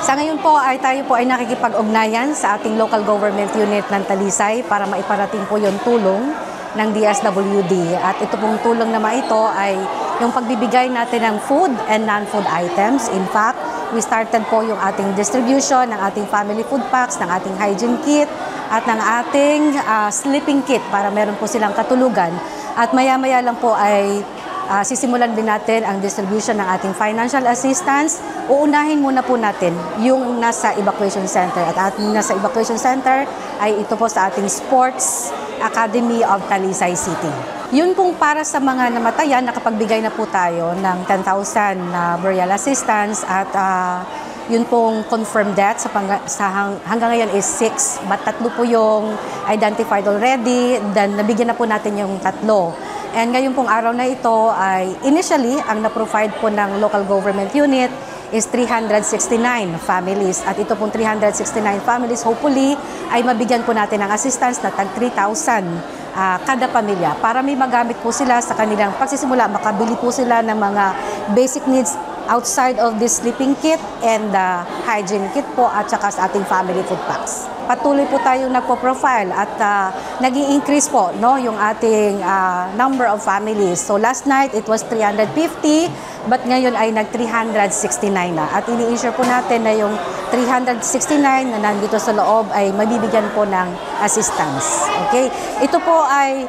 Sa ngayon po ay tayo po ay nakikipag-ugnayan sa ating local government unit ng Talisay para maiparating po yung tulong ng DSWD. At ito pong tulong naman ito ay yung pagbibigay natin ng food and non-food items. In fact, we started po yung ating distribution ng ating family food packs, ng ating hygiene kit, at ng ating sleeping kit para meron po silang katulugan. At maya-maya lang po ay sisimulan din natin ang distribution ng ating financial assistance. Uunahin muna po natin yung nasa evacuation center. At ating nasa evacuation center ay ito po sa ating Sports Academy of Talisay City. Yun pong para sa mga namatayan, nakapagbigay na po tayo ng 10,000 na burial assistance at yun pong confirmed death hanggang ngayon is 6, but 3 po yung identified already, then nabigyan na po natin yung 3. And ngayon pong araw na ito ay initially ang na-provide po ng local government unit is 369 families. At ito pong 369 families, hopefully, ay mabigyan po natin ng assistance na tag 3,000 kada pamilya para may magamit po sila sa kanilang pagsisimula, makabili po sila ng mga basic needs outside of this sleeping kit and hygiene kit po at saka sa ating family food packs. Patuloy po tayong nagpo-profile at nag-i-increase po yung ating number of families. So last night it was 350 but ngayon ay nag-369 na. At ini-ensure po natin na yung 369 na nandito sa loob ay mabibigyan po ng assistance. Okay? Ito po ay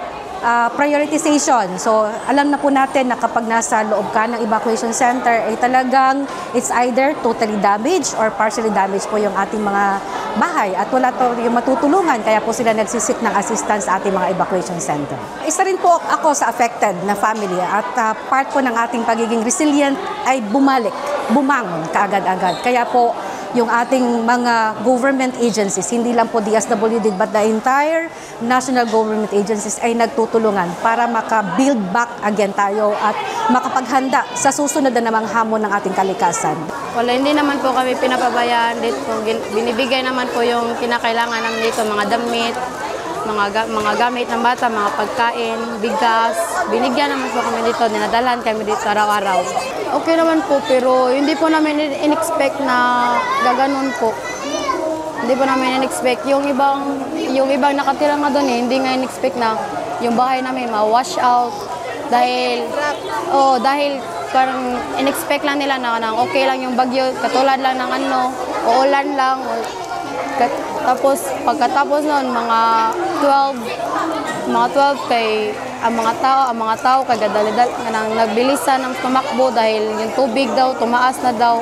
prioritization. So, alam na po natin na kapag nasa loob ka ng evacuation center, ay talagang it's either totally damaged or partially damaged po yung ating mga bahay at wala to yung matutulungan. Kaya po sila nagsisik ng assistance sa ating mga evacuation center. Isa rin po ako sa affected na family at part po ng ating pagiging resilient ay bumangon kaagad-agad. Kaya po, yung ating mga government agencies, hindi lang po DSWD but the entire national government agencies ay nagtutulungan para maka-build back again tayo at makapaghanda sa susunod na namang hamon ng ating kalikasan. Wala, hindi naman po kami pinapabayaan dito. Binibigay naman po yung kinakailangan namin dito, mga damit, mga gamit ng bata, mga pagkain, bigas. Binigyan naman po kami dito, dinadalan kami dito araw-araw. Okay naman po, pero hindi po namin in-expect na gaganon po. Hindi po namin in-expect. Yung ibang nakatira nga doon hindi nga in-expect na yung bahay namin ma-wash out. Dahil parang in-expect lang nila na okay lang yung bagyo, katulad lang ng uulan lang. Tapos pagkatapos noon, mga 12 kay ang mga tao kay nagbilisan ng tumakbo dahil yung tubig daw tumaas na daw.